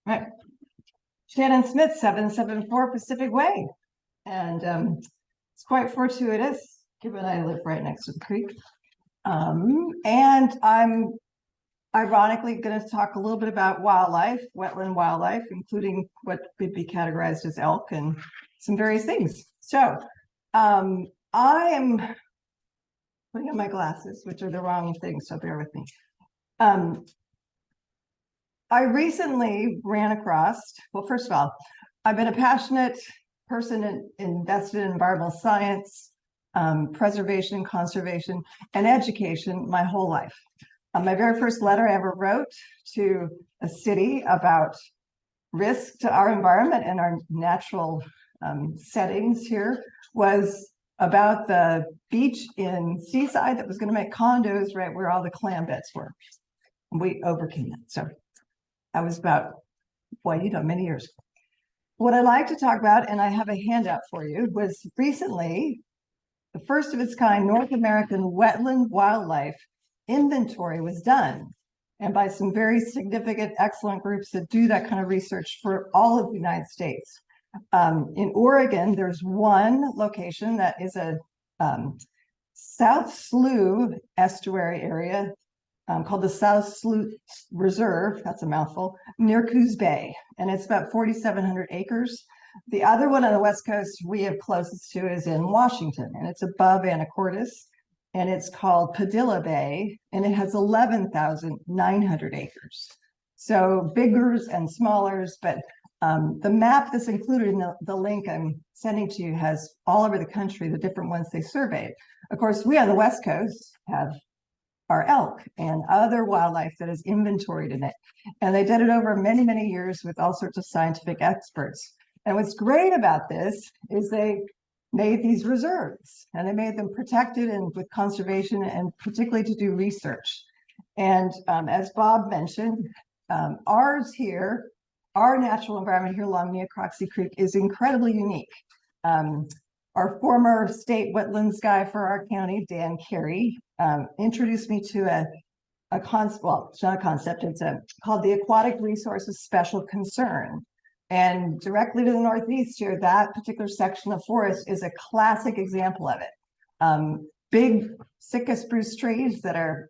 Right. Shannon Smith, 774 Pacific Way. And it's quite fortuitous, given I live right next to the creek. And I'm ironically going to talk a little bit about wildlife, wetland wildlife, including what could be categorized as elk and some various things. So I am putting on my glasses, which are the wrong thing, so bear with me. I recently ran across, well, first of all, I've been a passionate person invested in environmental science, preservation, conservation, and education my whole life. My very first letter I ever wrote to a city about risk to our environment and our natural settings here was about the beach in Seaside that was going to make condos right where all the clam beds were. And we overcame that. So that was about, well, many years ago. What I like to talk about, and I have a handout for you, was recently the first of its kind North American wetland wildlife inventory was done, and by some very significant, excellent groups that do that kind of research for all of the United States. In Oregon, there's one location that is a South Slough estuary area called the South Slough Reserve, that's a mouthful, near Coos Bay, and it's about 4,700 acres. The other one on the West Coast we have closest to is in Washington, and it's above Anacortes, and it's called Padilla Bay, and it has 11,900 acres. So biggers and smallers, but the map that's included in the link I'm sending to you has all over the country the different ones they surveyed. Of course, we on the West Coast have our elk and other wildlife that is inventoried in it. And they did it over many, many years with all sorts of scientific experts. And what's great about this is they made these reserves and they made them protected and with conservation and particularly to do research. And as Bob mentioned, ours here, our natural environment here along Neocroxy Creek is incredibly unique. Our former state wetlands guy for our county, Dan Carey, introduced me to a concept, well, it's not a concept, it's called the Aquatic Resources Special Concern. And directly to the northeast here, that particular section of forest is a classic example of it. Big Sitka spruce trees that are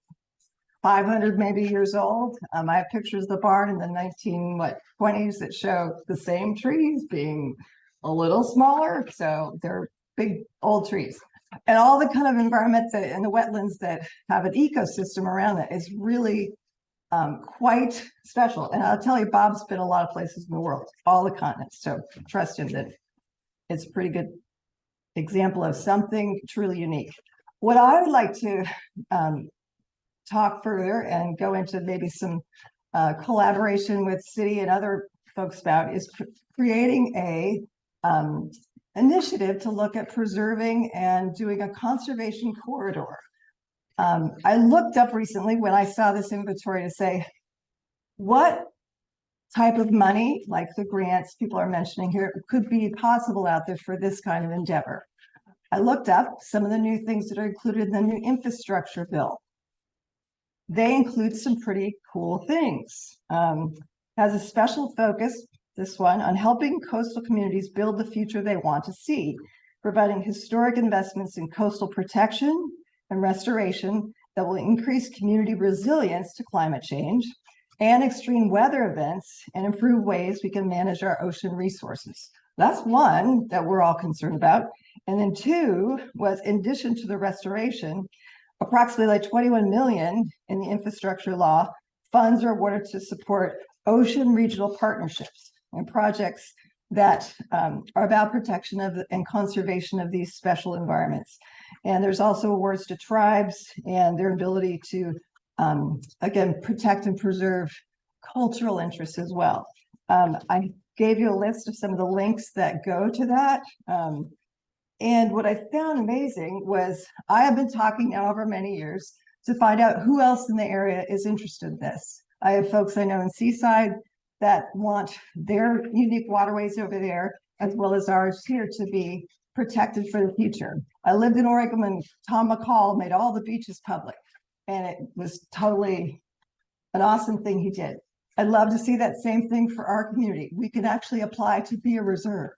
500 maybe years old. I have pictures of the barn in the 1920s that show the same trees being a little smaller. So they're big old trees. And all the kind of environment that in the wetlands that have an ecosystem around it is really quite special. And I'll tell you, Bob's been a lot of places in the world, all the continents. So trust him that it's a pretty good example of something truly unique. What I would like to talk further and go into maybe some collaboration with city and other folks about is creating a initiative to look at preserving and doing a conservation corridor. I looked up recently when I saw this inventory to say, what type of money, like the grants people are mentioning here, could be possible out there for this kind of endeavor? I looked up some of the new things that are included in the new infrastructure bill. They include some pretty cool things. Has a special focus, this one, on helping coastal communities build the future they want to see, providing historic investments in coastal protection and restoration that will increase community resilience to climate change and extreme weather events and improve ways we can manage our ocean resources. That's one that we're all concerned about. And then two was, in addition to the restoration, approximately like 21 million in the infrastructure law, funds are awarded to support ocean regional partnerships and projects that are about protection of and conservation of these special environments. And there's also awards to tribes and their ability to, again, protect and preserve cultural interests as well. I gave you a list of some of the links that go to that. And what I found amazing was I have been talking now over many years to find out who else in the area is interested in this. I have folks I know in Seaside that want their unique waterways over there, as well as ours here, to be protected for the future. I lived in Oregon when Tom McCall made all the beaches public, and it was totally an awesome thing he did. I'd love to see that same thing for our community. We can actually apply to be a reserve.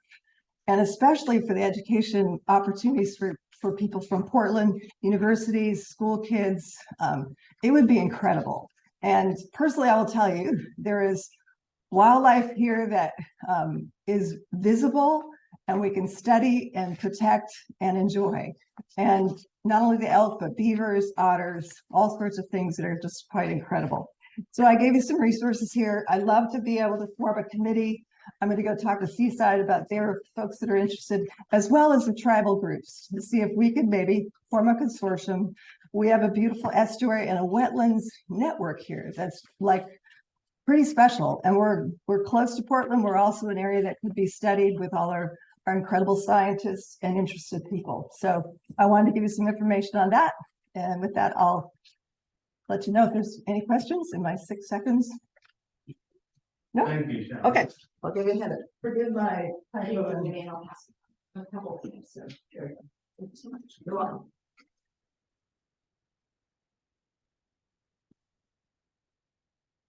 And especially for the education opportunities for people from Portland, universities, school kids, it would be incredible. And personally, I will tell you, there is wildlife here that is visible and we can study and protect and enjoy. And not only the elk, but beavers, otters, all sorts of things that are just quite incredible. So I gave you some resources here. I'd love to be able to form a committee. I'm going to go talk to Seaside about their folks that are interested, as well as the tribal groups, to see if we could maybe form a consortium. We have a beautiful estuary and a wetlands network here that's like pretty special. And we're close to Portland. We're also an area that could be studied with all our incredible scientists and interested people. So I wanted to give you some information on that. And with that, I'll let you know if there's any questions in my 6 seconds. No? Thank you, Shannon. Okay, I'll give you a minute. Forgive my I'll pass a couple of things, so there we go. Thank you so much. You're welcome.